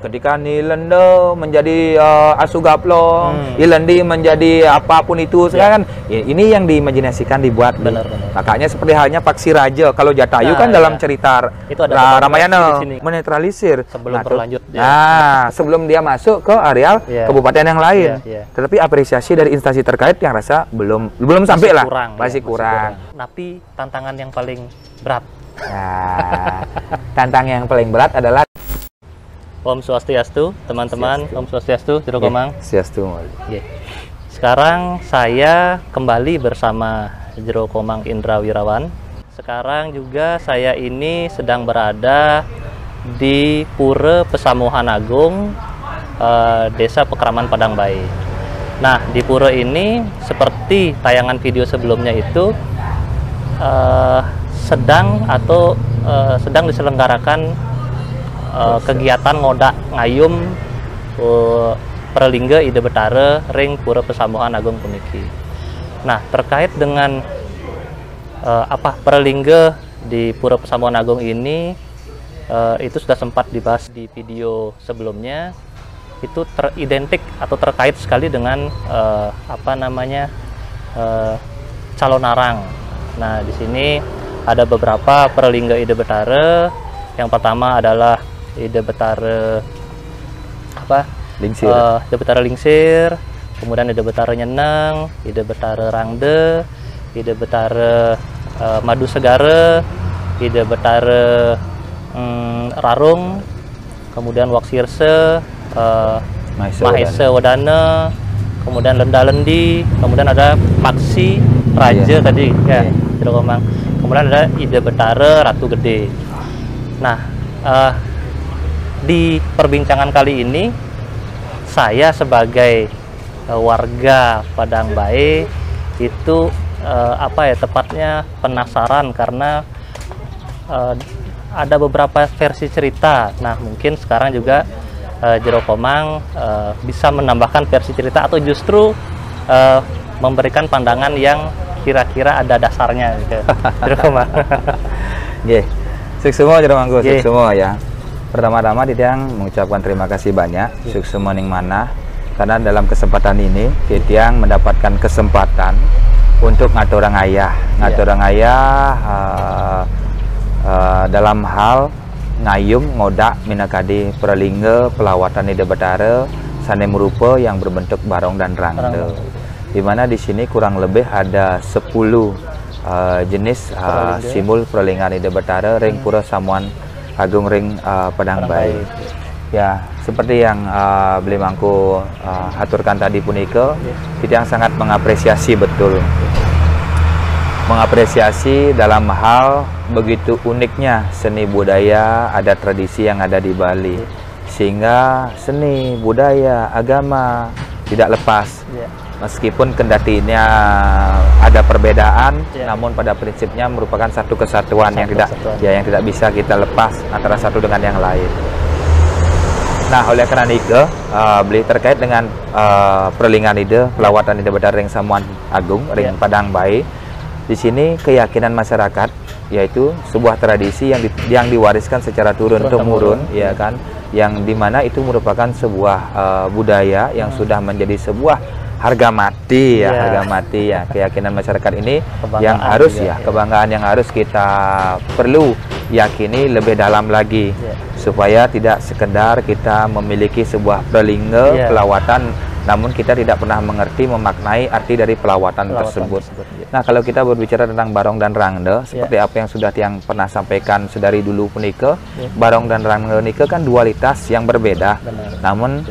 ketika Nilende menjadi Asugaplong, Ilendi menjadi apapun itu, sekarang kan ini yang diimajinasikan dibuat. Benar. Makanya seperti halnya Paksi Raja, kalau Jatayu kan dalam cerita itu ada Ramayana menetralisir sebelum berlanjut. Sebelum dia masuk ke areal kabupaten yang lain. Tetapi apresiasi dari instansi terkait yang rasa belum sampai lah, masih kurang. Tapi tantangan yang paling berat. Tantangan yang paling berat adalah Om Swastiastu, teman-teman. Om Swastiastu, Jero Komang. Swastiastu. Sekarang saya kembali bersama Jero Komang Indra Wirawan. Sekarang juga saya ini sedang berada di Pura Pesamuhan Agung, Desa Pekraman Padang Bae. Nah, di pura ini seperti tayangan video sebelumnya itu sedang diselenggarakan kegiatan ngodak ngayum Perlingga Ide Betara ring Pura Pesamuhan Agung puniki. Nah, terkait dengan Perlingga di Pura Pesamuhan Agung ini itu sudah sempat dibahas di video sebelumnya. Itu teridentik atau terkait sekali dengan calon arang. Nah, di sini ada beberapa Perlingga Ide Betara. Yang pertama adalah Ide Betara Lingsir. Ide Betara Lingsir, kemudian Ide Betara Nyeneng, Ide Betara Rangde, Ide Betara Madu Segara, Ide Betara Rarung, kemudian Waksirse, Mahesa Wadana, kemudian Lenda Lendi, kemudian ada Paksi Raja tadi ya, kemudian ada Ide Betara Ratu Gede. Nah, di perbincangan kali ini saya sebagai warga Padang Bae itu tepatnya penasaran karena ada beberapa versi cerita. Nah, mungkin sekarang juga Jero Komang bisa menambahkan versi cerita atau justru memberikan pandangan yang kira-kira ada dasarnya gitu. Jero Komang. Semua Jero Manggo, semua ya. Pertama-tama Ditiang mengucapkan terima kasih banyak Suksema ning mana karena dalam kesempatan ini Ditiang mendapatkan kesempatan untuk ngatur orang ayah dalam hal ngayum ngodak minakadi Perlingga pelawatan Ide Betara sane merupa yang berbentuk barong dan rangde. Di mana di sini kurang lebih ada 10 jenis simbol perlinggan Ide Betara ring Pura Samuan Agung ring Padang Bae. Ya, seperti yang beli mangku aturkan tadi punika, kita yang sangat mengapresiasi betul. Mengapresiasi dalam hal begitu uniknya seni budaya, adat tradisi yang ada di Bali. Sehingga seni, budaya, agama tidak lepas. Meskipun kendatinya ada perbedaan, namun pada prinsipnya merupakan satu kesatuan yang tidak bisa kita lepas antara satu dengan yang lain. Nah, oleh karena itu, beli terkait dengan perlingan ide pelawatan Ide Betara ring Samuan Agung ring Padang Bae. Di sini keyakinan masyarakat yaitu sebuah tradisi yang diwariskan secara turun temurun, ya kan, yang dimana itu merupakan sebuah budaya yang sudah menjadi sebuah harga mati ya, keyakinan masyarakat ini yang harus kebanggaan yang harus kita perlu yakini lebih dalam lagi supaya tidak sekedar kita memiliki sebuah perlingga pelawatan namun kita tidak pernah mengerti memaknai arti dari pelawatan tersebut. Nah, kalau kita berbicara tentang barong dan rangde, seperti apa yang sudah Tiang pernah sampaikan sedari dulu punika, barong dan rangde nika kan dualitas yang berbeda, namun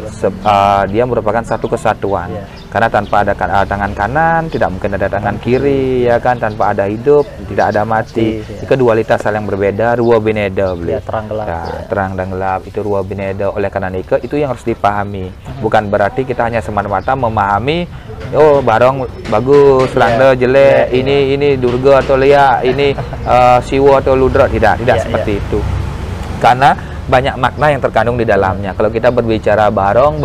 dia merupakan satu kesatuan. Karena tanpa ada tangan kanan, tidak mungkin ada tangan kiri, ya kan? Tanpa ada hidup, tidak ada mati. Itu dualitas hal yang berbeda, ruwa bineda, terang gelap. Terang dan gelap itu ruwa bineda. Oleh karena itu yang harus dipahami. Bukan berarti kita hanya semata-mata memahami, oh barong bagus, rangde jelek, ini durga atau lia, ini siwa atau ludra, tidak seperti itu. Karena banyak makna yang terkandung di dalamnya. Kalau kita berbicara barong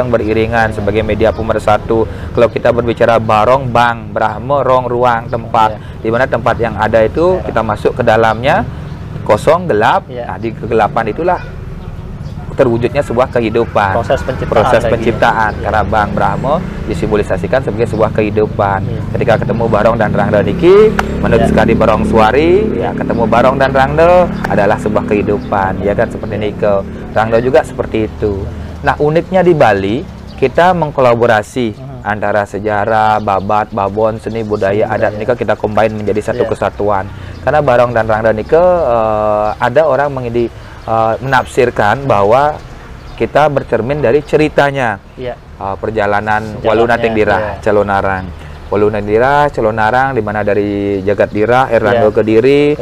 beriringan sebagai media pemersatu. Kalau kita berbicara barong, bang, brahma, rong, ruang, tempat. Di mana tempat yang ada itu kita masuk ke dalamnya kosong, gelap. Nah, di kegelapan itulah terwujudnya sebuah kehidupan. Proses penciptaan. Karena Bang Brahmo disimbolisasikan sebagai sebuah kehidupan. Ketika ketemu Barong dan Rangda niki, menurut sekali Barong Suari, ya ketemu Barong dan Rangda adalah sebuah kehidupan, ya kan, seperti nike. Rangda juga seperti itu. Nah, uniknya di Bali, kita mengkolaborasi antara sejarah, babat, babon, seni, budaya, adat nike kita combine menjadi satu kesatuan. Karena Barong dan Rangda nike ada orang menafsirkan bahwa kita bercermin dari ceritanya. Perjalanan Waluna Tengdirah, Calonarang. Waluna Tengdirah, Calonarang, di mana dari Jagat Dirah, Erlangga Kediri,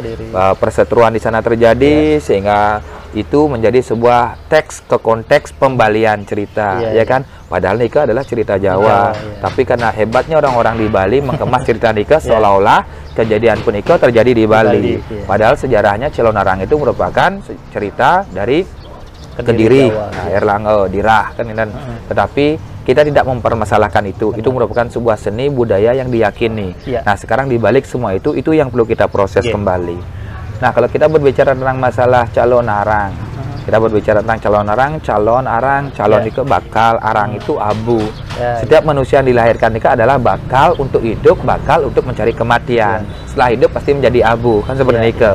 perseteruan di sana terjadi, sehingga itu menjadi sebuah teks ke konteks pembalian cerita, ya kan? Padahal nikah adalah cerita Jawa, tapi karena hebatnya orang-orang di Bali mengemas cerita nikah seolah-olah kejadian pun nikah terjadi di Bali. Padahal sejarahnya Calonarang itu merupakan cerita dari Kediri, Erlangga, Dirah, kan, dan tetapi kita tidak mempermasalahkan itu. Itu merupakan sebuah seni budaya yang diyakini. Nah, sekarang dibalik semua itu yang perlu kita proses kembali. Nah, kalau kita berbicara tentang masalah Calonarang, kita berbicara tentang Calonarang, calon, arang, calon itu bakal, arang itu abu. Setiap manusia yang dilahirkan itu adalah bakal untuk hidup, bakal untuk mencari kematian. Setelah hidup pasti menjadi abu, kan seperti itu.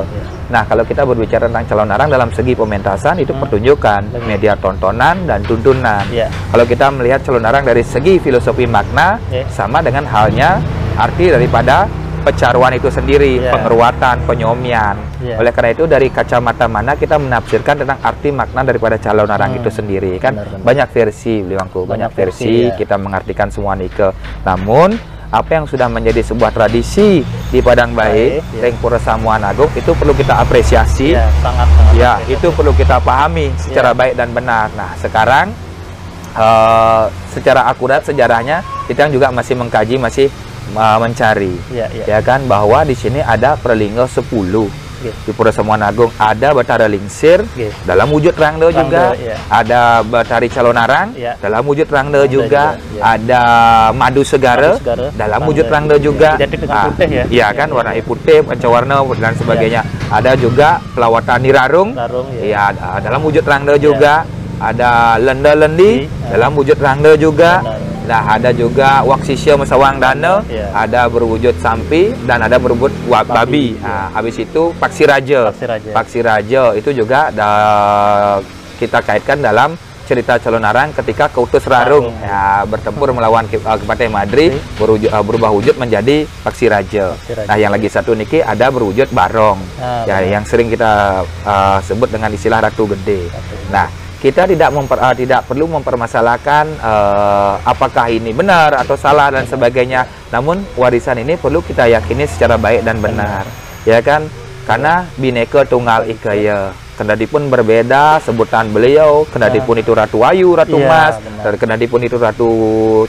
Nah, kalau kita berbicara tentang Calonarang dalam segi pementasan, itu pertunjukan, media tontonan dan tuntunan. Kalau kita melihat Calonarang dari segi filosofi makna, sama dengan halnya arti daripada pecaruan itu sendiri, pengeruatan, penyomian. Oleh karena itu, dari kacamata mana kita menafsirkan tentang arti makna daripada Calonarang itu sendiri, kan? Banyak versi, beliauku, banyak versi kita mengartikan semua nike. Namun apa yang sudah menjadi sebuah tradisi di Padang Bae, Pura Samuan Agung, itu perlu kita apresiasi, itu perlu kita pahami secara baik dan benar. Nah, sekarang secara akurat sejarahnya kita juga masih mengkaji, masih mencari, ya kan, bahwa di sini ada Pralingga 10. Di Pura Samuan Agung ada Batara Lingsir dalam wujud Rangda juga, ada Batari Calonarang dalam wujud Rangda juga, ada Madu Segara dalam wujud Rangda juga, iya kan, warna putih, pancawarna dan sebagainya. Ada juga Pelawatan Nirarung, ya, dalam wujud Rangda juga, ada Lenda Lendi dalam wujud Rangda juga. Nah, ada juga Waksisya Mesawang Dana, ada berwujud Sampi, dan ada berwujud Babi. Nah, habis itu Paksi Raja. Paksi Raja itu juga kita kaitkan dalam cerita Calonarang ketika keutus Rarung bertempur melawan Kepatih Madri, berubah wujud menjadi Paksi Raja. Nah, yang lagi satu niki ada berwujud Barong, yang sering kita sebut dengan istilah Ratu Gede. Nah, kita tidak perlu mempermasalahkan apakah ini benar atau salah dan sebagainya. Namun warisan ini perlu kita yakini secara baik dan benar, ya kan? Karena Bhinneka Tunggal Ika ya. Kendati pun berbeda sebutan beliau, kendati pun itu Ratu Ayu, Ratu Mas, kendati pun itu Ratu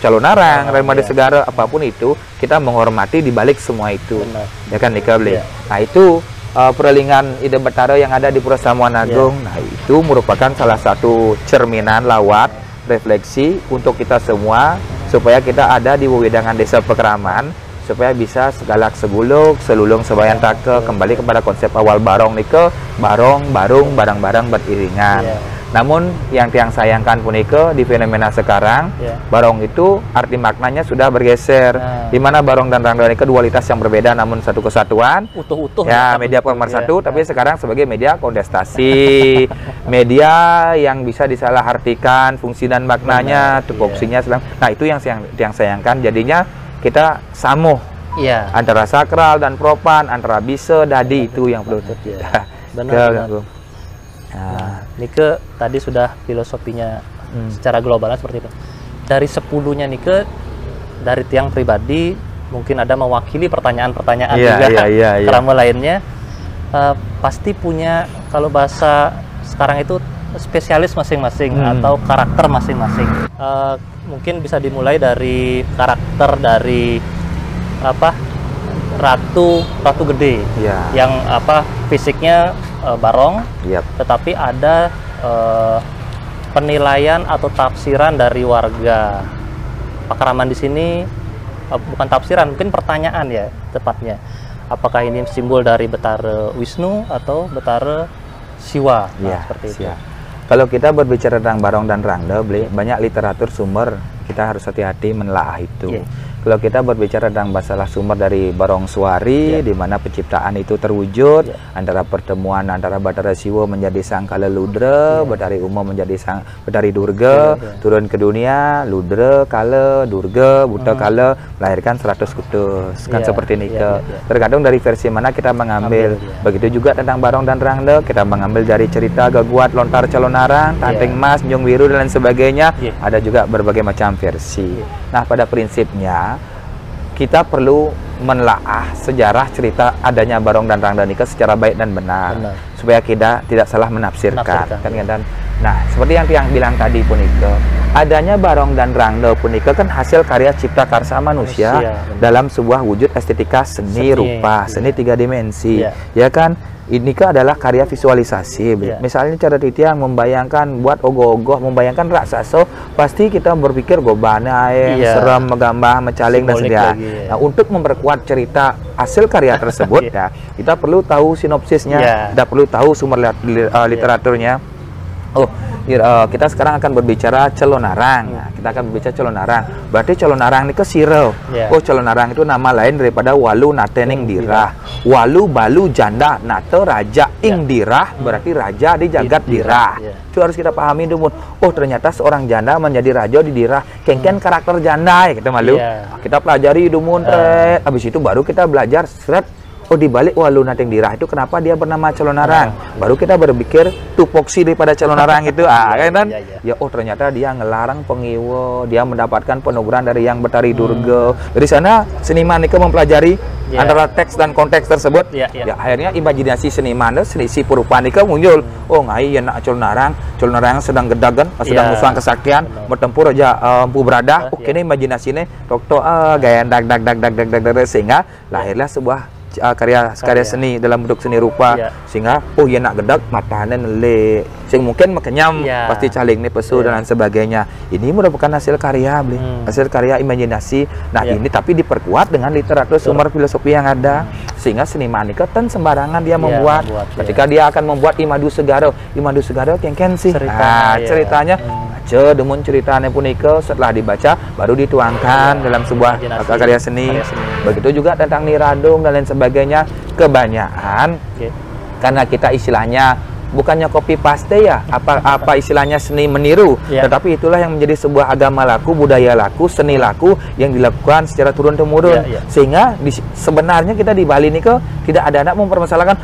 Calonarang, Madu Segara, apapun itu, kita menghormati di balik semua itu, ya kan, Nika Beli. Nah, itu perlingan Ide Betara yang ada di Pura Samuan Agung. Nah, itu merupakan salah satu cerminan lawat refleksi untuk kita semua, supaya kita ada di wewendangan Desa Pekeraman, supaya bisa segalak seguluk, selulung sebayan take, kembali kepada konsep awal Barong nike, barong, barung, barang-barang beriringan. Namun yang tiang sayangkan punika di fenomena sekarang, barong itu arti maknanya sudah bergeser, di mana barong dan rangda nike dualitas yang berbeda namun satu kesatuan, utuh-utuh ya, media pemersatu, tapi sekarang sebagai media kontestasi, media yang bisa disalahartikan fungsi dan maknanya, tupoksinya sedang. Nah, itu yang sayangkan, jadinya kita samuh antara sakral dan propan, antara bisa dadi, itu yang perlu benar. Nah, Nike tadi sudah filosofinya secara globalnya seperti itu. Dari 10-nya Nike, dari tiang pribadi mungkin ada mewakili pertanyaan-pertanyaan juga kerama lainnya, pasti punya, kalau bahasa sekarang itu, spesialis masing-masing atau karakter masing-masing. Mungkin bisa dimulai dari karakter dari Ratu Gede, yang fisiknya barong, tetapi ada penilaian atau tafsiran dari warga Pakraman di sini, bukan tafsiran, mungkin pertanyaan ya tepatnya. Apakah ini simbol dari Betara Wisnu atau Betara Siwa? Seperti itu. Kalau kita berbicara tentang Barong dan Rangda, banyak literatur sumber, kita harus hati-hati menelaah itu. Kalau kita berbicara tentang masalah sumber dari Barong Suari, di mana penciptaan itu terwujud antara pertemuan antara Bathara Siwa menjadi sang Kalaludra, Bathari Uma menjadi sang Bathari Durga, turun ke dunia, Ludra, Kala, Durga, Buta Kala, melahirkan 100 kutus. Kan seperti ini tergantung dari versi mana kita mengambil. Begitu juga tentang Barong dan Rangda, kita mengambil dari cerita Gaguat, Lontar Calonarang, Tanteng Mas, Nyong Wiru dan lain sebagainya. Ada juga berbagai macam versi. Nah, pada prinsipnya kita perlu menelaah sejarah cerita adanya Barong dan Rangda nikah secara baik dan benar. Supaya kita tidak salah menafsirkan. Nah, seperti yang Tiang bilang tadi punika, adanya Barong dan Rangda punika kan hasil karya cipta karsa manusia dalam sebuah wujud estetika seni rupa, seni 3 dimensi. Ya kan? Ini adalah karya visualisasi. Misalnya cara Tiang membayangkan buat ogoh-ogoh, membayangkan raksasa, pasti kita berpikir gobana, serem, megambah, mecaling dan sebagainya. Nah, untuk memperkuat cerita hasil karya tersebut, kita perlu tahu sinopsisnya, kita perlu tahu sumber literaturnya. Kita sekarang akan berbicara Calonarang. Nah, kita akan berbicara Calonarang. Berarti Calonarang ini ke Sirau. Calonarang itu nama lain daripada Walu Natening Dirah. Walu Balu Janda Nate Raja Ing Dirah, berarti raja di jagat dirah. Itu harus kita pahami dulu. Ternyata seorang janda menjadi raja di dirah. Kengken karakter janda ya kita malu. Kita pelajari dulu. Habis itu baru kita belajar di balik Walu Nating Dirah itu kenapa dia bernama Calonarang. Baru kita berpikir tupoksi daripada Calonarang itu ternyata dia ngelarang pengiwo, dia mendapatkan penugasan dari yang Bathari Durga. Dari sana seniman itu mempelajari antara teks dan konteks tersebut. Akhirnya imajinasi seniman si Purupaan itu muncul. Ngai ya nak Calonarang sedang gedagan, sedang musang kesaktian, bertempur aja Empu Berada. Ini imajinasinya gaya dag sehingga lahirlah sebuah karya seni dalam bentuk seni rupa. Sehingga ya nak gedak matanya nele sehingga mungkin makenyam pasti caling nih pesu dan lain sebagainya. Ini merupakan hasil karya hasil karya imajinasi. Nah ini tapi diperkuat dengan literatur sumber filosofi yang ada, sehingga seniman itu kan sembarangan dia membuat. Ketika dia akan membuat Imadu Segara kengken sih ceritanya demun ceritanya punika setelah dibaca baru dituangkan dalam sebuah karya seni. Begitu juga tentang Niradung dan lain sebagainya. Kebanyakan karena kita istilahnya bukannya copy paste apa istilahnya seni meniru, tetapi itulah yang menjadi sebuah agama laku, budaya laku, seni laku yang dilakukan secara turun temurun. Sehingga sebenarnya kita di Bali ini tidak ada anak mempermasalahkan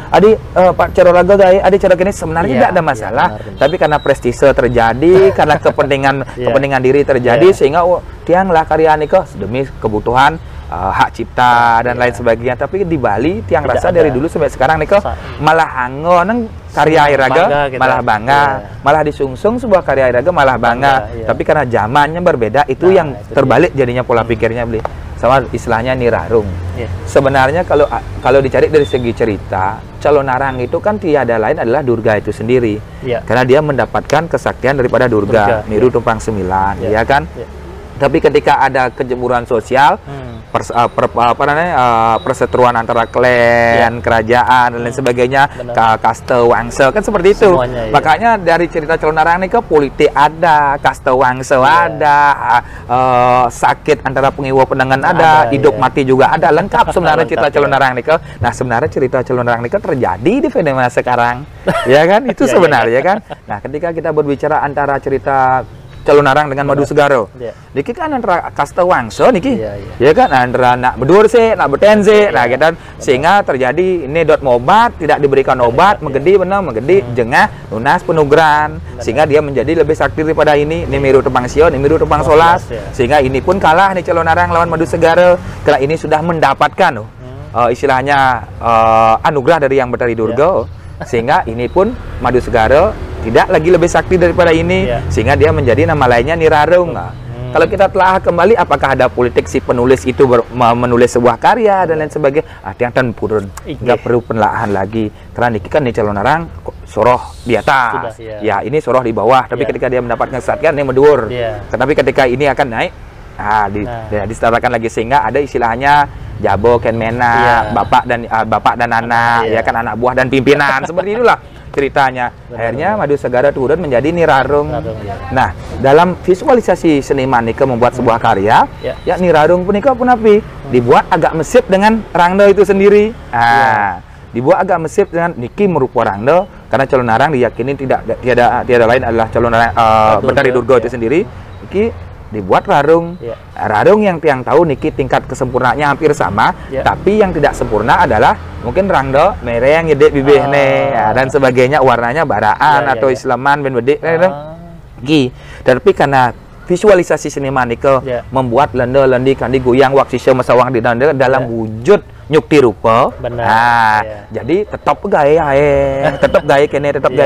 Pak Carolaga adi cara gini, sebenarnya tidak ada masalah. Tapi karena prestise terjadi, karena kepentingan diri terjadi, sehingga tianglah karya nikah demi kebutuhan hak cipta dan lain sebagainya. Tapi di Bali tiang rasa dari dulu sampai sekarang nih malah angon karya Airaga malah bangga, malah disungsung sebuah karya Airaga malah bangga. Tapi karena zamannya berbeda, itu yang terbalik jadinya pola pikirnya sama istilahnya Nirarung. Sebenarnya kalau dicari dari segi cerita, Calonarang itu kan tiada lain adalah Durga itu sendiri. Karena dia mendapatkan kesaktian daripada Durga, Niru Tumpang 9, ya kan? Tapi ketika ada kejemuran sosial, perseteruan antara klan, kerajaan dan lain sebagainya, kaste wangsa kan seperti itu. Makanya dari cerita Calonarang ini politik ada, kaste wangsa ada, sakit antara pengiwa pendengan ada, hidup mati juga ada, lengkap sebenarnya cerita Calonarang ini. Nah sebenarnya cerita Calonarang ini terjadi di fenomena sekarang, ya kan? Itu sebenarnya kan. Nah ketika kita berbicara antara cerita Calonarang dengan Madu Segara, niki kan antara kasta wangsa niki, ya kan, antara nak bedur sih, nak beten sih, nah gitu, sehingga terjadi ini mobat tidak diberikan obat, menggedi jengah, lunas penugran, sehingga dia menjadi lebih sakti daripada ini Miru Tepang Sio, Miru Tepang Solas, sehingga ini pun kalah nih Calonarang lawan Madu Segara, karena ini sudah mendapatkan istilahnya anugerah dari yang Bathari Durga, sehingga ini pun Madu Segara tidak lagi lebih sakti daripada ini, sehingga dia menjadi nama lainnya Nirarung. Kalau kita telah kembali, apakah ada politik si penulis itu menulis sebuah karya dan lain sebagainya, yang tan purun, nggak perlu penelaahan lagi, karena niki kan nih Calonarang soroh di atas, ini soroh di bawah, tapi ketika dia mendapatkan kesaktian ini mendur, tetapi ketika ini akan naik, disetarakan lagi, sehingga ada istilahnya Jabo Ken Mena, bapak dan anak, ya kan, anak buah dan pimpinan, seperti itulah. ceritanya. Benar, Akhirnya Madu Segara turun menjadi Nirarung. Ya. Nah, dalam visualisasi seniman nika membuat sebuah karya, Ya. ya Nirarung punika pun api dibuat agak mesip dengan Rangda itu sendiri. Dibuat agak mesip dengan niki merupa Rangda karena Calon Narang diyakini tiada lain adalah Calon Narang Betari Durga itu sendiri. Niki dibuat Rarung. Rarung yang tiang tahu niki tingkat kesempurnaannya hampir sama, tapi yang tidak sempurna adalah mungkin Rangda mere yang gede bibih dan sebagainya, warnanya baraan atau Islaman ben bedik tapi karena visualisasi seniman nike membuat lendi kandi goyang waksisya masawang di dalam wujud nyukti rupa. Jadi tetap gaya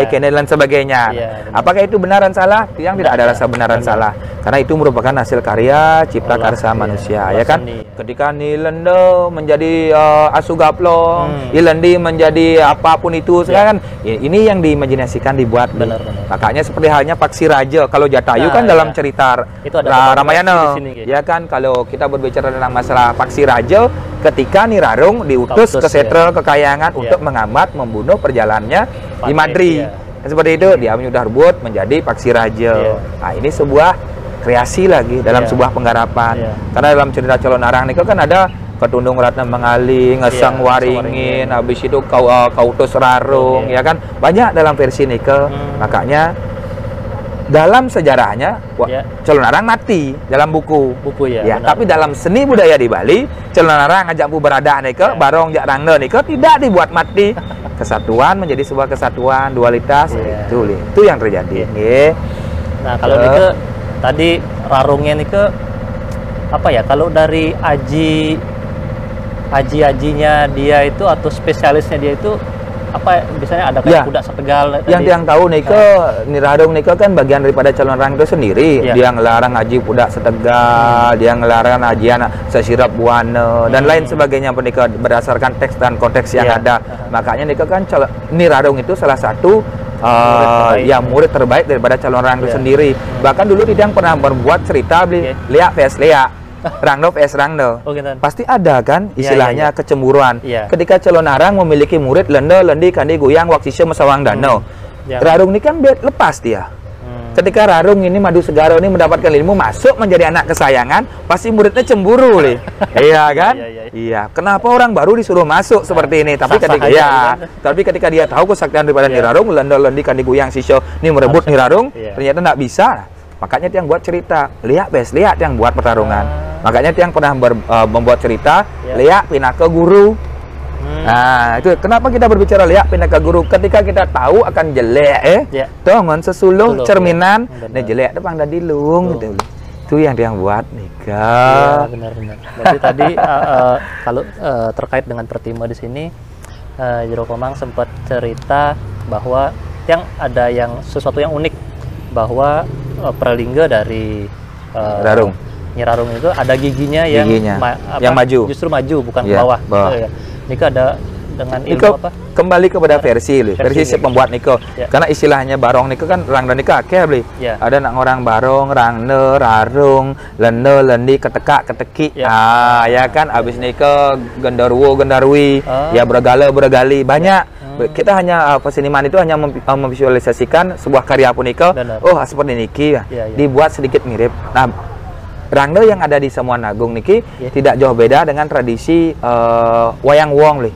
kene dan sebagainya. Apakah itu benar dan salah? Yang tidak ada rasa benar dan salah, karena itu merupakan hasil karya cipta karsa manusia, ya kan? Ketika ni lendo menjadi asugaplong, ilendi menjadi apapun itu, sekarang ini yang diimajinasikan dibuat. Makanya seperti halnya Paksi Raja, kalau Jatayu kan dalam cerita Ramayana, ya kan? Kalau kita berbicara tentang masalah Paksi Raja, ketika Nirarung diutus ke Setra Kekayangan untuk mengambat membunuh perjalanannya di Madri. Seperti itu dia menyudah rebut menjadi Paksi Raja. Nah, ini sebuah kreasi lagi dalam sebuah penggarapan. Karena dalam cerita Calon Narang ini kan ada Ketundung Ratna Mengali, Ngesang Waringin, habis itu Kautus Rarung, ya kan? Banyak dalam versi Nike. Makanya dalam sejarahnya Calon Narang mati dalam buku tapi dalam seni budaya di Bali Calon Narang ngajak berada nike barong jak Rangda nike tidak dibuat mati. Kesatuan menjadi sebuah kesatuan, dualitas itu yang terjadi. Nah, kalau nike tadi Rarungnya nike apa ya, kalau dari aji-ajinya dia itu atau spesialisnya dia itu apa, biasanya ada kayak kuda setegal yang tahu nike Nirarung nike kan bagian daripada Calon Narang itu sendiri. Dia ngelarang aji kuda setegal, dia ngelarang aji anak sesirap buana dan lain sebagainya menikah berdasarkan teks dan konteks yang ada. Makanya nike kan Nirarung itu salah satu murid terbaik daripada Calon Narang itu sendiri. Bahkan dulu dia pernah membuat cerita Liak vs Liak, Rangda vs Rangda. Pasti ada kan istilahnya kecemburuan. Ketika Calon Narang memiliki murid lendi kandi goyang waksisya masawang danau. Rarung ini kan lepas dia. Ketika Rarung ini Madu Segara ini mendapatkan ilmu, masuk menjadi anak kesayangan, pasti muridnya cemburu nih. Iya kan? Iya. Kenapa orang baru disuruh masuk seperti ini? Tapi ketika dia tahu kesaktian daripada Nirarung, lendi kandi goyang sisya ini merebut Nirarung, ternyata tidak bisa. Makanya dia yang buat cerita Liak yang buat pertarungan. Makanya dia yang pernah membuat cerita Liak Pinaka Guru. Nah, itu kenapa kita berbicara Liak Pinaka Guru? Ketika kita tahu akan jelek tongon sesuluh cerminan nih jelek depan dadilung gitu. Itu yang dia buat nika. Benar-benar. Berarti tadi kalau terkait dengan Pertima di sini Jero Komang sempat cerita bahwa yang ada sesuatu yang unik, bahwa Pralingga dari Nyi Rarung itu ada giginya yang maju, justru maju bukan ke bawah. Ini ada dengan ilmu Niko, apa? Kembali kepada versi si pembuat Niko. Karena istilahnya barong Niko kan Rangda Niko akeh beli. Ada nak orang barong, Rangda, Rarung, lendi, keteki. Ya kan, abis Niko gendarwi, ya bergali banyak. Kita hanya peseniman itu hanya memvisualisasikan sebuah karya punika. Seperti niki dibuat sedikit mirip. Nah, Rangda yang ada di Samuan Agung niki tidak jauh beda dengan tradisi wayang wong nih.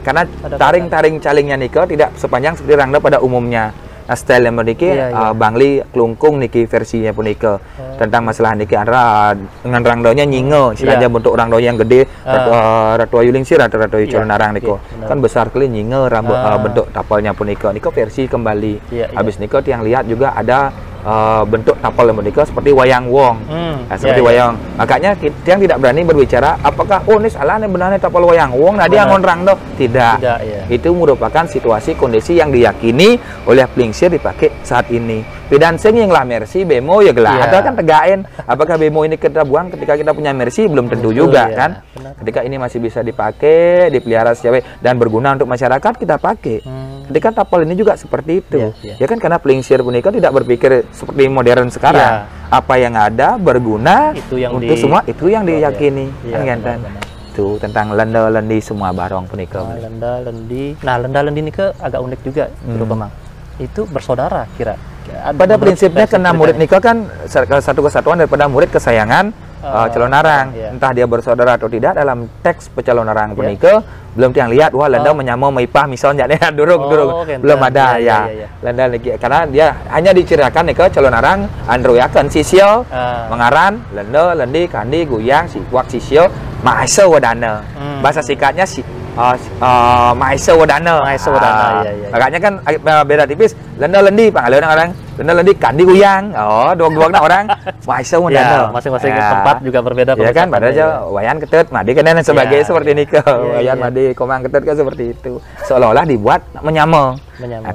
Karena taring calingnya niki tidak sepanjang seperti Rangda pada umumnya. Nah, style yang niki Bangli Klungkung niki versinya pun niki tentang masalah niki antara dengan Rangdanya nyinge, istilahnya bentuk Rangda yang gede, Ratu Ayu Lingsir atau Ratu Ayu Calon Narang niki kan besar kali nyinge bentuk tapalnya pun niki versi kembali. Habis niki yang lihat juga ada bentuk tapal yang menikah seperti wayang wong, seperti wayang. Makanya yang tidak berani berbicara apakah ini salah nih benarnya tapal wayang wong. Nah dia ngonrang doh tidak. Itu merupakan situasi kondisi yang diyakini oleh Plingsir dipakai saat ini. Pidanseng yang lah Mercy bemo ya gelah. Ada kan tegain. Apakah bemo ini kita buang ketika kita punya Mercy belum tentu juga kan. Ketika ini masih bisa dipakai, dipelihara secara dan berguna untuk masyarakat kita pakai. Ketika tapal ini juga seperti itu. Ya kan karena Plingsir punika tidak berpikir seperti modern sekarang. Apa yang ada berguna itu yang untuk semua itu yang diyakini. Kan itu tentang lenda lendi semua barong punika. Lenda lendi. Nah, lenda lendi ini agak unik juga, Bro Kemang. Itu bersaudara kira. Pada prinsipnya karena murid nikah kan satu kesatuan daripada murid kesayangan calon arang. Entah dia bersaudara atau tidak, dalam teks pecalon arang punika belum tiang lihat wah lenda menyamo meipah misalnya durung belum ada lenda niki, karena dia hanya diceritakan nikah calon arang androyakan sisio mengaran lenda lendi kandi guyang siwak sisio maisa wadana. Bahasa singkatnya maisa wadana. Makanya kan beda tipis lenda lendi panggilan orang lenda lendi kandi guyang. Dua-dua orang maisa wadana. Masing-masing tempat juga berbeda. Ya kan, padahal aja wayan ketut madi kan dan sebagainya seperti ini ke wayan madi komang ketut kan seperti itu. Seolah-olah dibuat menyama.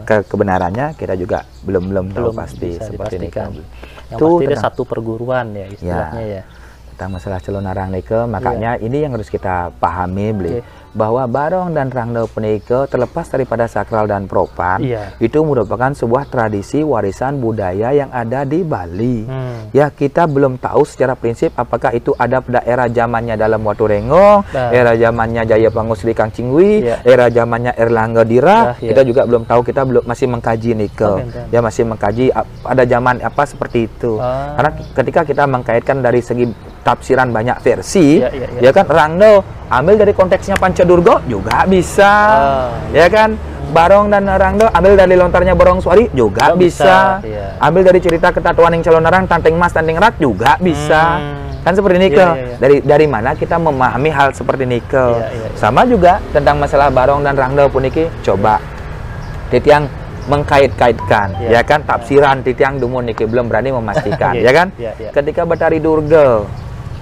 Kebenarannya kita juga belum tahu pasti seperti ini kan. Itu ada satu perguruan ya istilahnya ya. Tentang masalah calon arang nike, makanya ini yang harus kita pahami beli bahwa barong dan rangda punika terlepas daripada sakral dan propan itu merupakan sebuah tradisi warisan budaya yang ada di Bali. Ya, kita belum tahu secara prinsip apakah itu ada pada era zamannya dalam Watu Rengong, era zamannya Jaya Pangusli Kang Cingwi, era zamannya Erlangga Dira. Kita juga belum tahu, kita belum mengkaji nike. Ya, masih mengkaji ada zaman apa seperti itu. Karena ketika kita mengkaitkan dari segi tafsiran banyak versi, ya kan, rangda ambil dari konteksnya Pancadurga juga bisa, ya kan, barong dan rangda ambil dari lontarnya Borong Suari juga bisa, ambil dari cerita ketatuan yang calon arang Tanteng Mas Tanteng Rat juga bisa, kan seperti ini ke. Dari mana kita memahami hal seperti ini ke. Sama juga tentang masalah barong dan rangda puniki, coba titiang mengkait-kaitkan, ya kan, tafsiran titiang dumun niki belum berani memastikan, ya kan, ketika Betari Durga,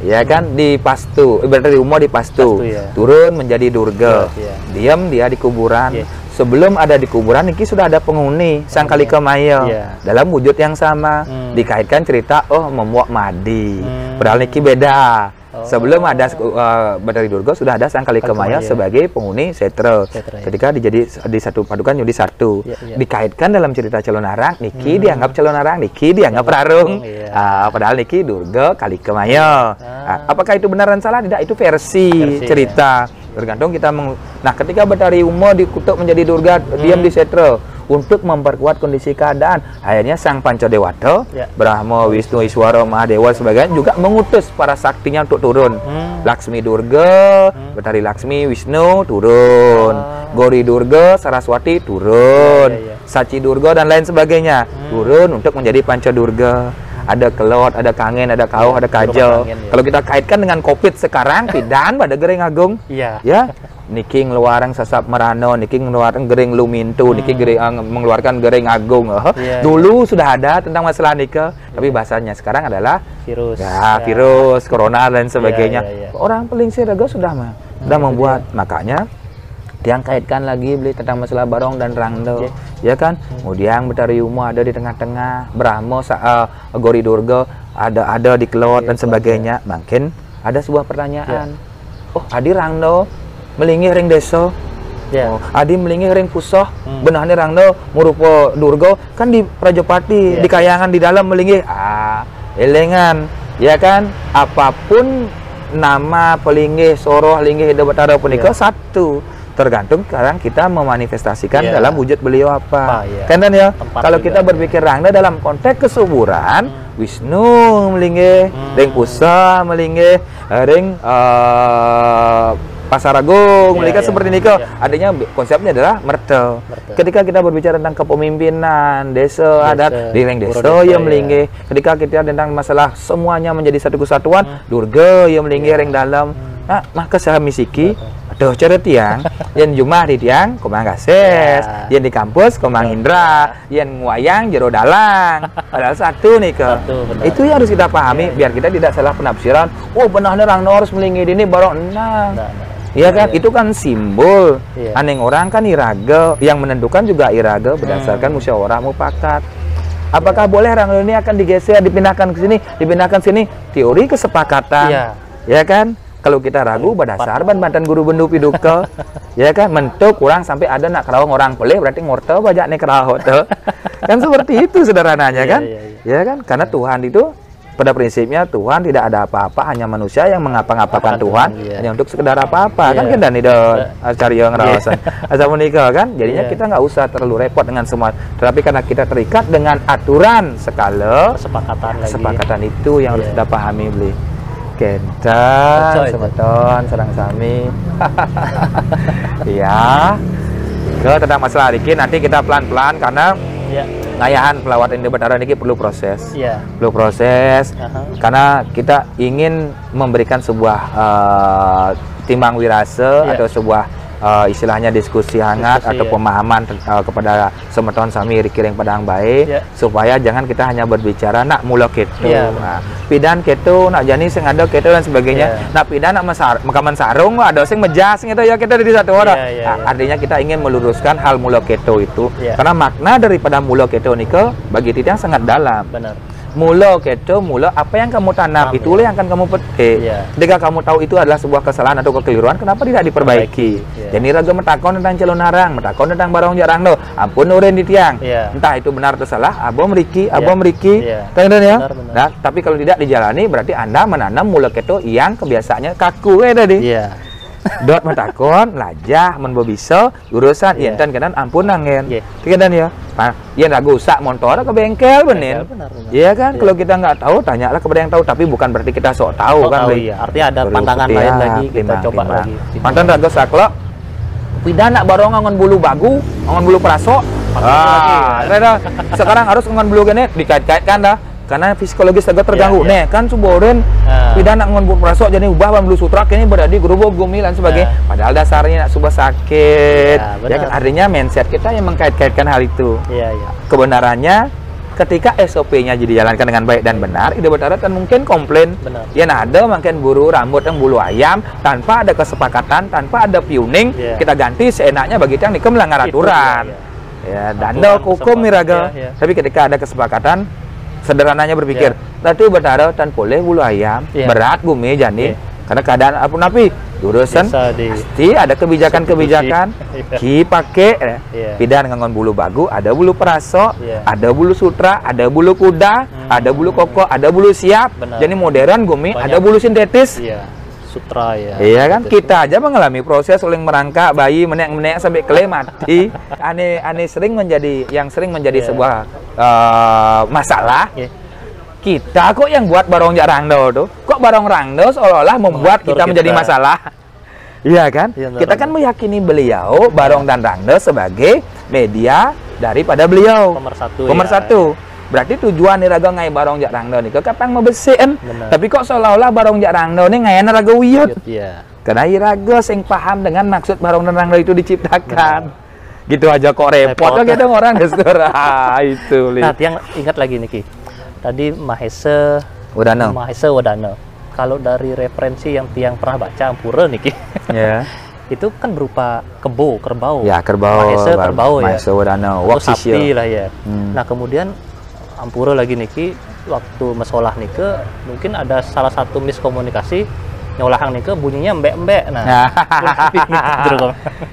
ya kan, di Pastu, Betari Umo di Pastu, turun menjadi Durga, diam dia di kuburan. Sebelum ada di kuburan niki sudah ada penghuni Sang Kalika Maya dalam wujud yang sama, dikaitkan cerita memuak madi, padahal niki beda. Sebelum ada Betari Durga sudah ada Sang Kalika Maya sebagai penghuni setra. Ketika dijadi di satu padukan jadi satu, dikaitkan dalam cerita calon arang niki dianggap calon arang, niki dianggap rarung, padahal niki Durga Kalika Maya. Apakah itu benaran salah? Tidak, itu versi cerita. Tergantung kita nah, ketika Betari Umo dikutuk menjadi Durga, diam di setra untuk memperkuat kondisi keadaan, akhirnya Sang Pancadewata, Brahma, Wisnu, Iswara, Mahadewa sebagainya juga mengutus para saktinya untuk turun. Laksmi Durga, Betari Laksmi, Wisnu turun, Gori Durga, Saraswati turun, Saci Durga dan lain sebagainya turun untuk menjadi Pancadurga. Ada kelot, ada kangen, ada kauh, ada kajal. Kalau kita kaitkan dengan COVID sekarang, pidan pada Gereng Agung, ya, niki ngeluaran Sasap Merano, niki ngeluaran Gereng Lumintu, niki mengeluarkan Gereng Agung. Dulu sudah ada tentang masalah nikah, tapi bahasanya sekarang adalah virus, virus, corona dan sebagainya. Orang paling siraga sudah membuat, makanya yang kaitkan lagi beli tentang masalah barong dan rangda, ya kan. Kemudian Betari Umo ada di tengah-tengah, Brahma, Gori Durga ada di kelot dan sebagainya. Makin ada sebuah pertanyaan, adi rangda melingih ring desa, adi melingih ring pusoh, benahnya rangda murupa Durga kan di Prajapati, di Kayangan di dalam melingih, elengan, ya kan. Apapun nama pelingih soroh linggih Ida Batara punika satu. Tergantung sekarang kita memanifestasikan dalam wujud beliau apa. Kan ya, kalau kita berpikir rangda dalam konteks kesuburan, Wisnu melingih, ring Pusa melingih, ring Pasaragung melingih seperti ini kok. Adanya konsepnya adalah merta. Ketika kita berbicara tentang kepemimpinan desa adat, di ring desa yang melingih. Ketika kita tentang masalah semuanya menjadi satu kesatuan, Durga yang melingih ring dalam. Nah, maka saya misiki aduh cara tiang yang jumlah di tiang Komang Gases, yang di kampus Komang Indra, yang wayang Jero Dalang, padahal satu nih ke. Itu yang harus kita pahami biar kita tidak salah penafsiran. Benarnya orang harus melingih ini baru iya kan, itu kan simbol. Aneh orang kan iraga, yang menentukan juga iraga berdasarkan musyawarah mufakat. Apakah boleh orang ini akan digeser, dipindahkan ke sini, dipindahkan sini? Teori kesepakatan, ya kan? Kalau kita ragu berdasar mantan guru bendu piduka, ya kan, mentuk kurang sampai ada nak kerawang orang pelih berarti ngorte banyak nih kerawang kan seperti itu sederhananya kan, ya kan, karena Tuhan itu pada prinsipnya Tuhan tidak ada apa-apa, hanya manusia yang mengapa-ngapakan Tuhan hanya untuk sekedar apa-apa kan kita nih cari yang ngerawasan asal menikah kan, jadinya kita nggak usah terlalu repot dengan semua, tetapi karena kita terikat dengan aturan skala kesepakatan itu yang harus kita pahami beli kita semeton serang sami ya ke tentang masalah dikit nanti kita pelan-pelan karena ngayahan pelawatan di Batara ini perlu proses, perlu proses, karena kita ingin memberikan sebuah timbang wirase atau sebuah istilahnya diskusi hangat atau pemahaman kepada semeton sami rikiring padang baik, supaya jangan kita hanya berbicara nak mula keto, nah, pidan keto, nak jani sing ada keto dan sebagainya, nak pidan nak makaman sarung ada sing mejas gitu ya kita di satu orang. Artinya kita ingin meluruskan hal mula keto itu, karena makna daripada mula keto nike bagi Titiang sangat dalam. Benar. Mula keto, mula apa yang kamu tanam itulah yang akan kamu petik. Jika kamu tahu itu adalah sebuah kesalahan atau kekeliruan, kenapa tidak diperbaiki? Jadi raga metakon tentang celon narang, metakon tentang barong jarang do, ampun urin di tiang. Entah itu benar atau salah, abo meriki, ya. Nah, tapi kalau tidak dijalani berarti Anda menanam mula keto yang kebiasaannya kaku tadi. Dot metakon, lajah, bisa urusan, kan kanan ampun nangen, kan ya. Iya ragu sak motor ke bengkel benin, iya kan. Kalau kita nggak tahu, tanyalah kepada yang tahu, tapi bukan berarti kita sok tahu kan. Artinya ada pandangan lain lagi, kita coba lagi. Mantan ragu saklo, pidana barong ngon bulu bagu, ngon bulu perasok. Sekarang harus ngon bulu gini dikait-kaitkan dah. Karena psikologis agak terganggu, kan suboren pidana ngon bulu perasok jadi ubah bulu sutra ini berarti gerubuk gumi dan sebagainya. Padahal dasarnya nak subah sakit, ya kan. Artinya mindset kita yang mengkait-kaitkan hal itu. Kebenarannya ketika SOP-nya jadi jalankan dengan baik dan benar, ide Batara kan mungkin komplain. Ya nah ada mungkin buru rambut yang bulu ayam tanpa ada kesepakatan, tanpa ada piuning, kita ganti seenaknya bagi yang nikem melanggar aturan. Ya danda hukum miraga. Tapi ketika ada kesepakatan, sederhananya berpikir, tadi Batara tan boleh bulu ayam, berat bumi jani, karena keadaan apa napi urusan pasti ada kebijakan-kebijakan ki pakai pidan ngangon bulu bagu, ada bulu perasok, ada bulu sutra, ada bulu kuda, ada bulu koko, ada bulu siap, jadi modern gumi, ada bulu sintetis. Sutra iya kan, kita aja mengalami proses uling merangkak bayi menek-menek sampai kele mati. Aneh sering menjadi sebuah masalah. Kita kok yang buat barong jarangdo tuh, kok barong rangdo seolah-olah membuat kita menjadi masalah. Iya kan? Kita kan meyakini beliau barong dan rangdo sebagai media daripada beliau nomor satu. Berarti tujuan nih raga ngai barong jak rangdo nih kapan mau bersihin, tapi kok seolah-olah barong jak rangdo nih ngai raga wiyut. Karena raga sing paham dengan maksud barong dan rangdo itu diciptakan. Gitu aja kok repot lah gitu orang gestura itu. Nah, yang ingat lagi nih Ki, tadi Mahesa Wadana. Kalau dari referensi yang tiang pernah baca Ampura nih Ki, itu kan berupa kerbau. Ya kerbau. Mahesa kerbau ya. Mahesa Wadana. Sapi lah ya. Nah kemudian Ampura lagi niki waktu mesolah nike mungkin ada salah satu miskomunikasi nyolahang nike bunyinya mbek-mbek. Nah,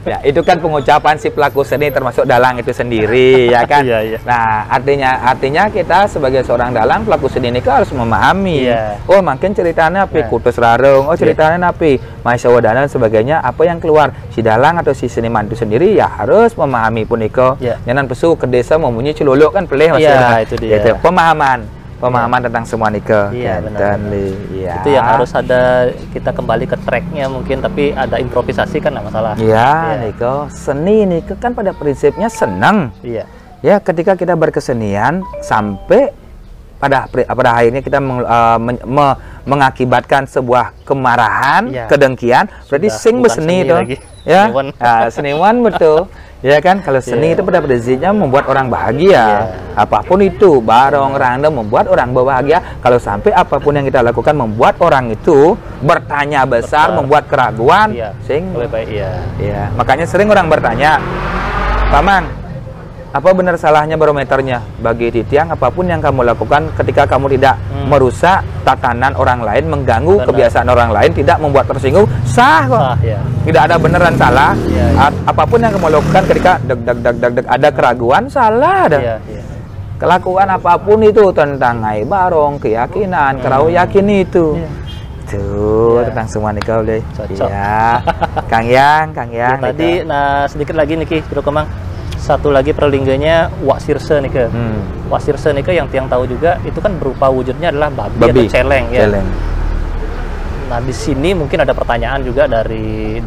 ya itu kan pengucapan si pelaku seni termasuk dalang itu sendiri ya kan. Nah artinya kita sebagai seorang dalang pelaku seni nike harus memahami. Oh makin ceritanya api kutus rarung, oh ceritanya api Mahesa Wadana dan sebagainya, apa yang keluar si dalang atau si seniman itu sendiri ya harus memahami pun nike. Jangan pesu ke desa membunyi celuluk kan peleh maksudnya. Itu dia. Gitu. Pemahaman tentang semua nike. Itu yang harus ada, kita kembali ke tracknya mungkin, tapi ada improvisasi kan nggak masalah. Nike seni nike kan pada prinsipnya senang. Ya ketika kita berkesenian sampai pada akhirnya kita mengakibatkan sebuah kemarahan, kedengkian, berarti sing berseni itu. Seniwan betul. Ya kan, kalau seni itu pada prinsipnya membuat orang bahagia. Apapun itu, barong rangda membuat orang bahagia. Kalau sampai apapun yang kita lakukan membuat orang itu bertanya besar, membuat keraguan, sing lebih baik. Makanya sering orang bertanya, Paman, apa benar salahnya barometernya? Bagi Titiang, apapun yang kamu lakukan ketika kamu tidak merusak tatanan orang lain, mengganggu kebiasaan orang lain, tidak membuat tersinggung, sah kok. Tidak ada benar dan salah. Apapun yang kamu lakukan ketika ada keraguan, salah ada. kelakuan apapun itu tentang ngai barong, keyakinan, kerau yakin itu. Tuh, tentang semua nih kau deh. Iya. Kang Yang. Ya, tadi nah sedikit lagi nih Bro Komang. Satu lagi perlingganya Wak Sirse nih ke. Wak Sirse nih ke yang tiang tahu juga itu kan berupa wujudnya adalah babi atau celeng ya. Celeng. Nah, di sini mungkin ada pertanyaan juga dari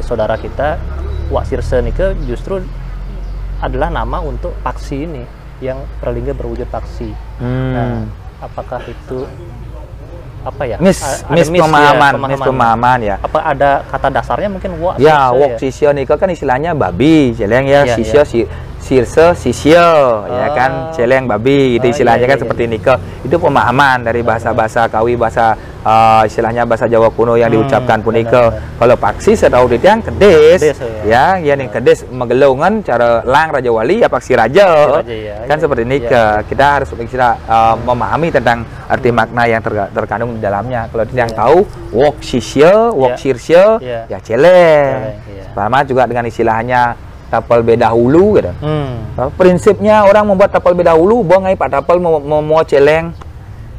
saudara kita. Wak Sirse nih ke justru adalah nama untuk paksi ini yang perlingga berwujud paksi. Nah, apakah itu apa ya? Mis pemahaman ya. Apa ada kata dasarnya mungkin Wak ya, Wak Sisyo nih kan istilahnya babi, celeng ya, Sisyo Sirse Sisyo ya kan, celeng babi itu istilahnya kan seperti ini ke. Itu pemahaman dari bahasa-bahasa Kawi, bahasa istilahnya bahasa Jawa kuno yang diucapkan punike. Kalau paksi setahu yang kedes ya, yang kedes megelongan cara lang Raja Wali ya paksi raja. Kan seperti ini ke. Kita harus memahami tentang arti makna yang terkandung di dalamnya. Kalau tidak tahu Wak Sisyo, Wak Sirse ya celeng. Sama juga dengan istilahnya tapal beda hulu gitu. Prinsipnya orang membuat tapal beda hulu, bongai pak tapal mau celeng.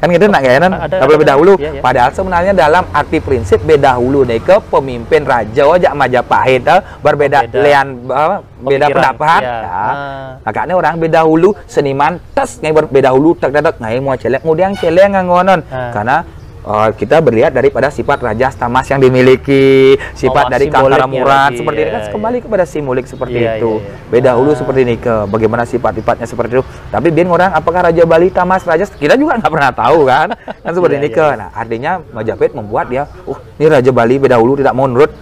Kan gitu nak kan? Tapal beda hulu. Padahal sebenarnya dalam arti prinsip beda hulu nih ke pemimpin raja aja Majapahit berbeda beda pendapat. Makanya orang beda hulu seniman tes ngai berbeda hulu tak ngai mau celeng, kemudian celeng ngangonon. Karena kita berlihat daripada sifat Raja Tamas yang dimiliki, sifat dari Kantara Murad seperti ini kan kembali kepada simbolik seperti itu. Beda hulu seperti ini ke bagaimana sifat-sifatnya seperti itu. Tapi biar orang apakah Raja Bali Tamas Raja kita juga nggak pernah tahu kan seperti ini ke. Nah artinya Majapahit membuat dia, ini Raja Bali beda hulu tidak mau nurut.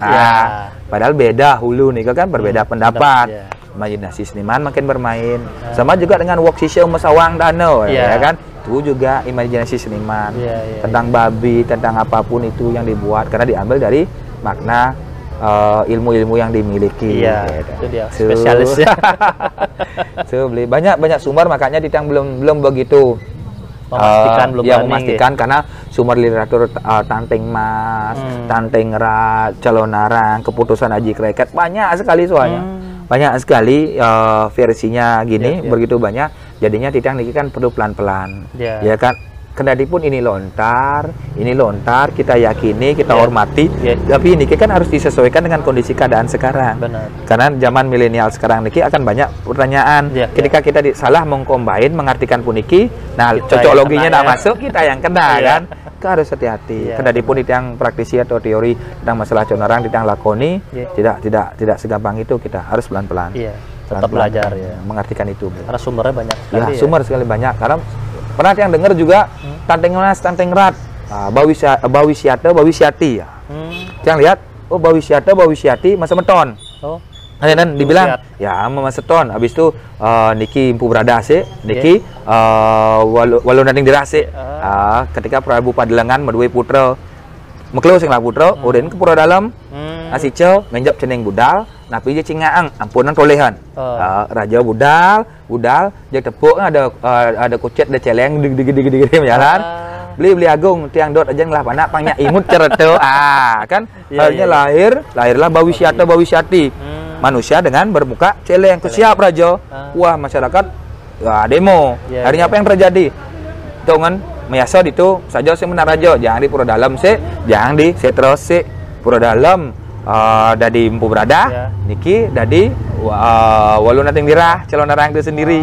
Padahal beda hulu nih kan berbeda pendapat. Imajinasi seniman makin bermain. Sama juga dengan Wak Sisyo Mesawang Danau ya kan. Itu juga imajinasi seniman tentang babi, tentang apapun itu yang dibuat karena diambil dari makna ilmu-ilmu yang dimiliki. Itu dia spesialis ya. Beli banyak sumber, makanya Titang belum begitu memastikan karena sumber literatur Tanteng Mas, Tanteng Rat, Calonarang, Keputusan Aji Kreket banyak sekali soalnya. Banyak sekali versinya gini, begitu banyak. Jadinya Titang ini kan perlu pelan-pelan. Ya kan, kendati pun ini lontar, kita yakini, kita hormati. Tapi ini kan harus disesuaikan dengan kondisi keadaan sekarang. Karena zaman milenial sekarang ini akan banyak pertanyaan. Ketika kita salah mengcombine, mengartikan puniki, nah cocok loginya tidak masuk, kita yang kena kan. Kita harus hati-hati. Kendati pun itu yang praktisi atau teori tentang masalah Calonarang, Titang lakoni, tidak segampang itu, kita harus pelan-pelan. Tetap belajar ya, mengartikan itu. Karena sumbernya banyak sekali. Sumber sekali banyak. Karena pernah yang dengar juga Tanteng Mas, Tanteng Rat, Bawi Syati ya. Yang lihat, Bawi Syati masa meton. Dan dibilang ya Mama Seton. Habis itu niki Empu Bradase, niki Walon Nating Dirase. Ketika Prabu Padelengan medue putra meklo sing lah putra, urin ke pura dalam. Asico menjawab ceneng budal, napi je cingaang, ampunan tolehan. Raja budal, je tepuk ada kucet, ada celeng, dig jalan. Beli agung, tiang dot aja ngelah panak, pangnya imut cerete. Kan, akhirnya lahirlah Bawi Syati. Manusia dengan bermuka celeng, siap raja. Wah masyarakat, demo. Akhirnya apa yang terjadi? Tongan meyasod itu saja sih benar raja, jangan di pura dalam jangan di setros pura dalam. Dari Empu Brada, niki dari Walon Nating Dirah, Calonarang itu sendiri.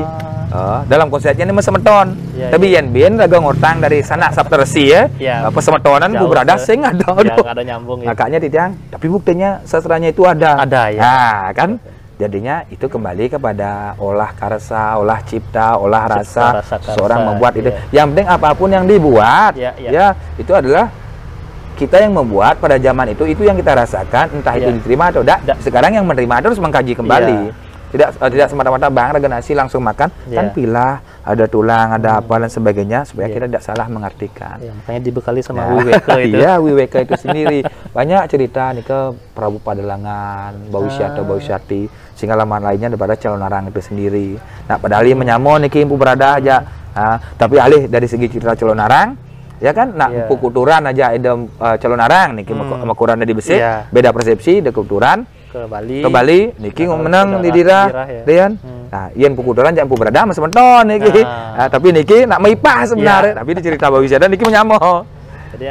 Dalam konsepnya ini mesemeton. Tapi yang bien raga ngortang dari sana Saptersi ya. Pesemetonan Empu Brada sing ada nyambung. Makanya Titiang, tapi buktinya sastranya itu ada. Nah, kan jadinya itu kembali kepada olah karsa, olah cipta, olah rasa seorang membuat itu. Yang penting apapun yang dibuat ya itu adalah kita yang membuat pada zaman itu yang kita rasakan, entah itu diterima atau tidak. Sekarang yang menerima harus mengkaji kembali. Tidak semata-mata bang raga nasi langsung makan, kan pilah, ada tulang, ada apa dan sebagainya supaya kita tidak salah mengartikan. Makanya dibekali sama Wiweke itu. Iya, Wiweke itu sendiri. Banyak cerita nih ke Prabu Padelangan, Bawi Syati, sehingga laman lainnya daripada Calonarang itu sendiri. Nah, padahal menyamo nih Empu Brada aja. Tapi alih dari segi cerita Calonarang, ya kan, Empu Kuturan aja ada Calonarang nih, Makuran di Besik, beda persepsi, ada Kuturan. ke Bali. Ke Bali niki menang di Dira, ya. Dian. Nah, yen pukudoran jangan pu berada mas menton niki. Nah, tapi niki nak meipah sebenarnya, tapi di cerita Bawi Sada niki menyamo. Jadi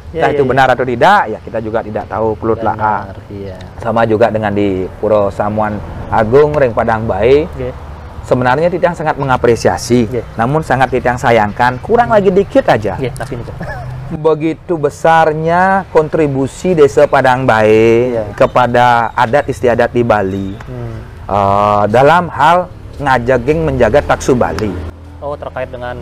entah itu benar atau tidak, ya kita juga tidak tahu pelut lah. Iya. Sama juga dengan di Puro Samuan Agung, Ring Padang Bae. Sebenarnya Titiang sangat mengapresiasi, namun sangat Titiang sayangkan kurang lagi dikit aja. Tapi ini Begitu besarnya kontribusi Desa Padang Bae kepada adat istiadat di Bali dalam hal ngajaging menjaga taksu Bali. Oh, terkait dengan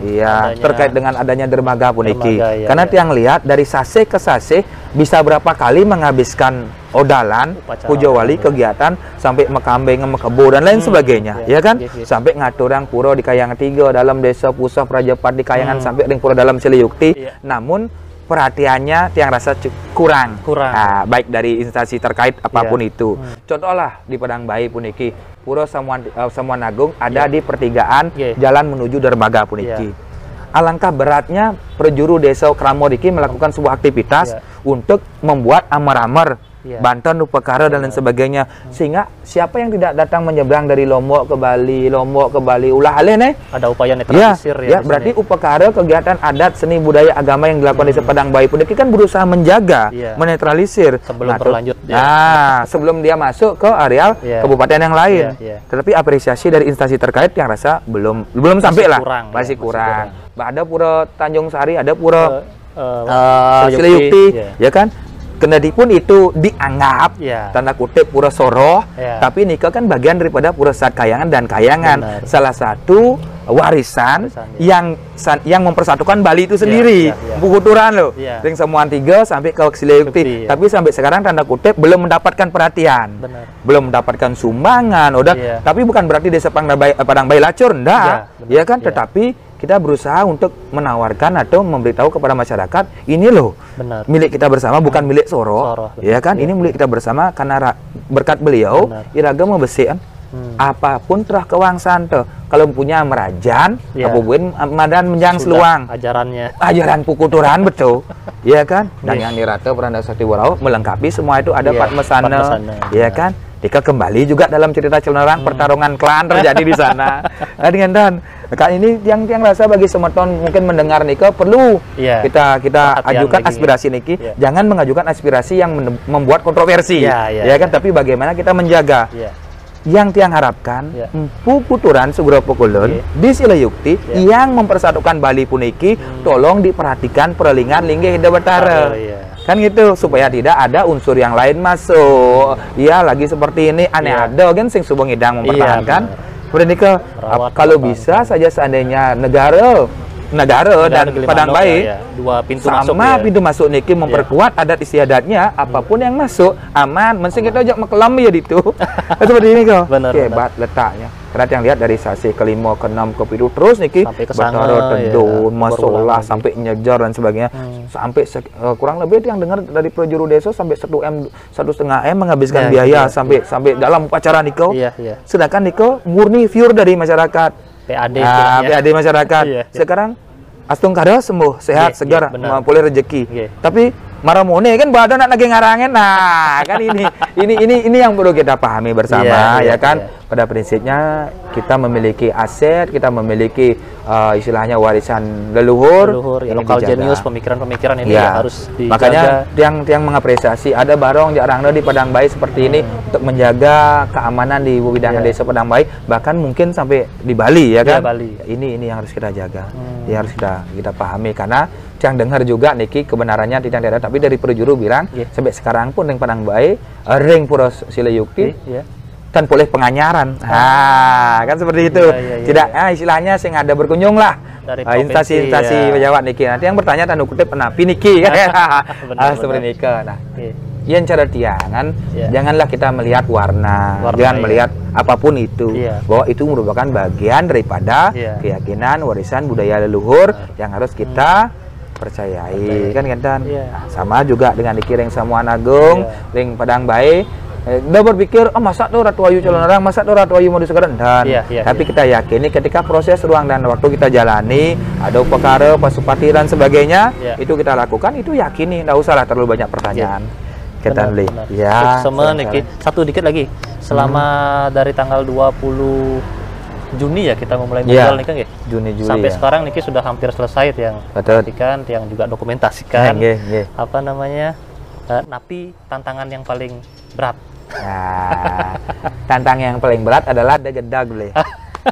terkait dengan adanya dermaga puniki. Karena tiang lihat dari sase ke sase bisa berapa kali menghabiskan odalan, pujo wali kegiatan sampai mekambeng, mekebo dan lain sebagainya, ya kan? Sampai ngaturang puro di Kayangan 3 dalam desa Pusah Prajapat di Kayangan sampai ring puro dalam Siliyukti. Namun perhatiannya tiang rasa kurang. Nah, baik dari instansi terkait apapun itu. Contohlah di Padang Bae puniki, Puro Samuan Agung ada di pertigaan jalan menuju dermaga puniki. Alangkah beratnya perjuru desa Kramodiki melakukan sebuah aktivitas untuk membuat amer-amer Banten, Upakara dan lain sebagainya, sehingga siapa yang tidak datang menyeberang dari Lombok ke Bali, ulah alih nih ada upaya netralisir berarti Upakara kegiatan adat seni budaya agama yang dilakukan di Padang Bae pun kan berusaha menjaga, menetralisir sebelum berlanjut. Sebelum dia masuk ke areal kabupaten yang lain. Tetapi apresiasi dari instansi terkait yang rasa belum sampai lah, masih kurang. Ada Pura Tanjung Sari, ada Pura Siliyukti, ya kan? Kendati pun itu dianggap tanda kutip Pura Soroh, tapi nikah kan bagian daripada Pura Sat Kayangan dan Kayangan. Salah satu warisan yang mempersatukan Bali itu sendiri. Pukuturan loh. Ring Samuan 3 sampai ke Siliyukti. Tapi sampai sekarang tanda kutip belum mendapatkan perhatian. Belum mendapatkan sumbangan, tapi bukan berarti Desa Padang Bae lacur, enggak. Ya kan, tetapi kita berusaha untuk menawarkan atau memberitahu kepada masyarakat, ini loh milik kita bersama, bukan milik Soro, ya kan? Ini milik kita bersama karena berkat beliau iraga membesi kan. Apapun terah kewangsaan tuh, kalau punya merajan, apapun madan menjang seluang. Ajaran pukuturan betul, ya kan? Dan yang dirata Peranda Sakti Warau melengkapi semua itu ada Pat Mesana, ya kan? Dika kembali juga dalam cerita Cilenerang, pertarungan klan terjadi di sana. Dan ini yang rasa bagi semeton mungkin mendengar Nika perlu kita ajukan aspirasi Niki. Jangan mengajukan aspirasi yang membuat kontroversi, ya kan? Tapi bagaimana kita menjaga. Yang tiang harapkan pukuturan segera pukulun di Siliyukti yang mempersatukan Bali puniki, tolong diperhatikan perlingan linggih Hida Betara. Kan gitu, supaya tidak ada unsur yang lain masuk. Ya, lagi seperti ini aneh ada kan sing subeng hidang mempertahankan. Kemudian kalau bisa saja seandainya negara dan Padang Bae dua pintu sama pintu masuk niki memperkuat adat istiadatnya, apapun yang masuk aman. Mesti kita ajak mekelam ya itu. Seperti ini kok. Hebat letaknya. Karena yang lihat dari sasi kelima, keenam, ke-7 terus niki Batara, Tendun, Masolah sampai Nyejar dan sebagainya. Sampai kurang lebih yang dengar dari penjuru desa sampai 1,5 M menghabiskan biaya sampai dalam upacara niko. Sedangkan niko murni pure dari masyarakat. PAD masyarakat. Sekarang astung kada sembuh, sehat, segar, boleh rezeki. Tapi maramone kan badan nak lagi ngarangin. Nah, kan ini yang perlu kita pahami bersama, ya kan? Pada prinsipnya kita memiliki aset, kita memiliki istilahnya warisan leluhur, lokal jenius, pemikiran-pemikiran ini harus dijaga. Makanya tiang mengapresiasi ada barong jarangnya di Padang Bae seperti ini untuk menjaga keamanan di bidang desa Padang Bae, bahkan mungkin sampai di Bali, ya kan? Ini yang harus kita jaga, yang harus kita pahami, karena yang dengar juga niki kebenarannya tidak ada, tapi dari perjuru bilang sampai sekarang pun ring Padang Bae, ring Pura Siliyukti kan boleh penganyaran. Kan seperti itu. Istilahnya sing ada berkunjung lah instansi pejabat niki. Nanti yang bertanya tanda kutip penapi niki kan. Seperti niki. Nah, yang cara tiangan janganlah kita melihat warna jangan melihat apapun itu, bahwa itu merupakan bagian daripada keyakinan warisan budaya leluhur yang harus kita percayai, kan kan? Sama juga dengan dikiring Samuan Agung, ring Padang Bae. Udah berpikir, masa tuh Ratu Ayu Cilenerang, masa tuh Ratu Ayu mau disegaran, dan tapi kita yakini ketika proses ruang dan waktu kita jalani, ada upakara, pasupati dan sebagainya, itu kita lakukan, itu yakini, nggak usah lah terlalu banyak pertanyaan. Ketan beli. Ya. Sama niki. Satu dikit lagi. Selama dari tanggal 20 Juni ya kita memulai modal nih Kang ya. Juni Juli. Sampai ya. sekarang niki sudah hampir selesai yang perhatikan, yang juga dokumentasikan. Apa namanya? Napi tantangan yang paling berat. Nah, tantangan yang paling berat adalah degedag beli.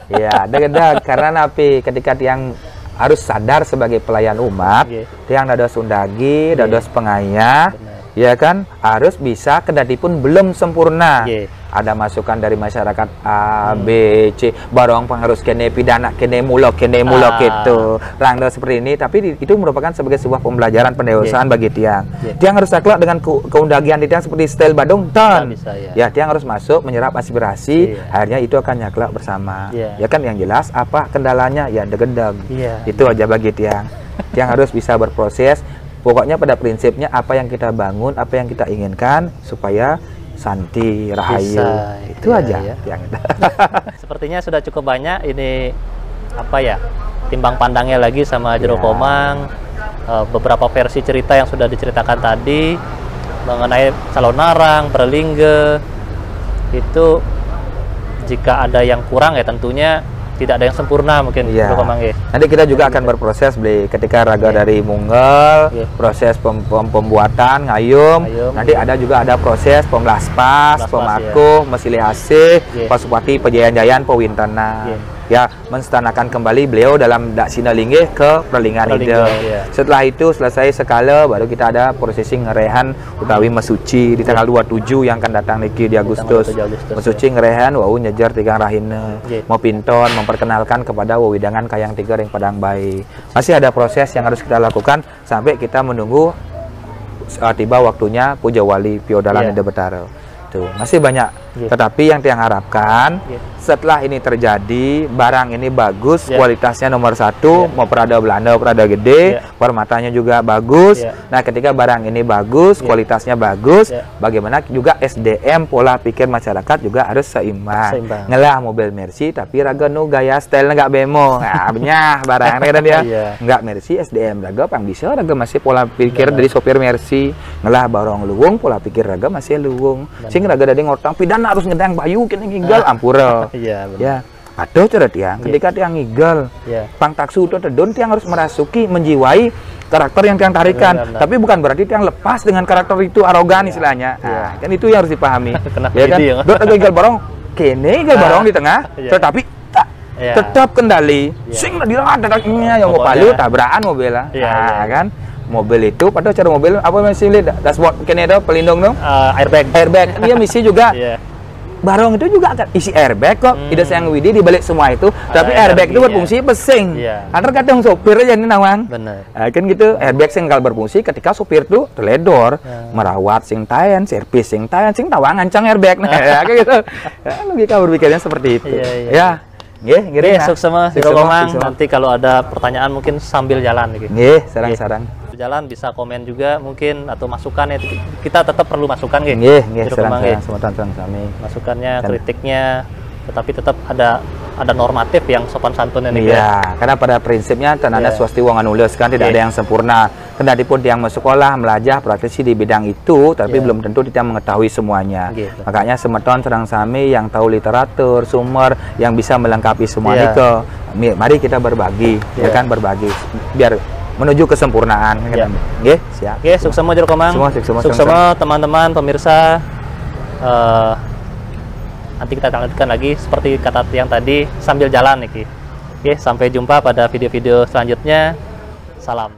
Ya, degedag karena napi ketika tiang harus sadar sebagai pelayan umat, tiang dados undagi, dados pengayah, ya kan, harus bisa kendati pun belum sempurna. Ada masukan dari masyarakat A, B, C, barong pengharus kene pidana, kene mulok gitu. Rangda seperti ini, tapi itu merupakan sebagai sebuah pembelajaran pendewasaan bagi tiang. Tiang harus takluk dengan keundagian di tiang seperti style Badung ton. Ya, tiang harus masuk menyerap aspirasi, akhirnya itu akan nyaklak bersama. Ya kan, yang jelas apa kendalanya? Ya degedeg. Itu aja bagi tiang. Tiang harus bisa berproses. Pokoknya pada prinsipnya apa yang kita bangun, apa yang kita inginkan supaya santi, rahayu. Itu aja yang Sepertinya sudah cukup banyak ini apa ya? Timbang pandangnya lagi sama Jero Komang. Beberapa versi cerita yang sudah diceritakan tadi mengenai Calonarang, Perlingge. Itu jika ada yang kurang ya tentunya tidak ada yang sempurna mungkin. Nanti kita juga akan berproses beli ketika raga dari munggel, proses pembuatan ngayum, nanti ada juga ada proses pemlaspas, pemakuh, mesilih asih, pasupati pejayan-jayan pewintana. Ya, menstanakan kembali beliau dalam daksina linggih ke perlingan ide. Setelah itu selesai sekala baru kita ada prosesi ngerehan utawi mesuci di tanggal 27 yang akan datang niki di Agustus. Mesuci ngerehan wau nyejar tigang rahina. Mau pinton memperkenalkan kepada wewidangan kayang tiga ring padang bayi. Masih ada proses yang harus kita lakukan sampai kita menunggu tiba waktunya Puja Wali Piodalan Ide Betara. Tuh, masih banyak. Tetapi yang tiang harapkan setelah ini terjadi, barang ini bagus, kualitasnya nomor 1, mau perada Belanda, perada gede, permatanya juga bagus. Nah, ketika barang ini bagus, kualitasnya bagus, bagaimana juga SDM pola pikir masyarakat juga harus seimbang. Ngelah mobil Mercy tapi raga nu gaya style nggak bemo. Nah, benyah barangnya kan dia. Nggak Mercy SDM raga pang bisa raga masih pola pikir dari sopir Mercy. Ngelah barong luwung pola pikir raga masih luwung. Sing raga dari ngortang pidana harus ngedang bayu kini ngigel ampura. Ya, aduh cerita tiang. Ketika tiang ngigel, pang taksu itu terdon tiang harus merasuki, menjiwai karakter yang tiang tarikan. Tapi bukan berarti tiang lepas dengan karakter itu arogan istilahnya. Nah, kan itu yang harus dipahami. Ya kan? Dot agak ngigel barong, kene ngigel barong di tengah, tetapi tetap kendali. Sing dirada-dadanya yang mau palu tabrakan mobilnya. Nah, kan? Mobil itu pada cara mobil apa masih lihat dashboard kene ada pelindung dong airbag dia misi juga barong itu juga akan isi airbag kok tidak sayang Widi dibalik semua itu tapi airbag itu berfungsi pesing karena kadang sopir aja nih nawang kan gitu airbag sing kalau berfungsi ketika sopir tuh teledor merawat sing tayan servis sing tayan sing tawang ngancang airbag nah kayak gitu logika berpikirnya seperti itu sukses sama Jero Komang. Nanti kalau ada pertanyaan mungkin sambil jalan gitu. Sarang-sarang jalan bisa komen juga mungkin atau masukan ya kita tetap perlu masukan gitu. Masukannya, kritiknya, tetapi tetap ada normatif yang sopan santun ini. Karena pada prinsipnya tenana swasti wong anulis kan tidak ada yang sempurna. Kendati pun yang masuk sekolah belajar praktisi di bidang itu, tapi belum tentu kita mengetahui semuanya. Makanya semeton serang sami yang tahu literatur, sumber yang bisa melengkapi semuanya ke. Mari kita berbagi, ya kan berbagi biar menuju kesempurnaan. Siap. Sukses Jero Komang. Sukses teman-teman pemirsa. Nanti kita lanjutkan lagi seperti kata yang tadi sambil jalan nih. Sampai jumpa pada video-video selanjutnya. Salam.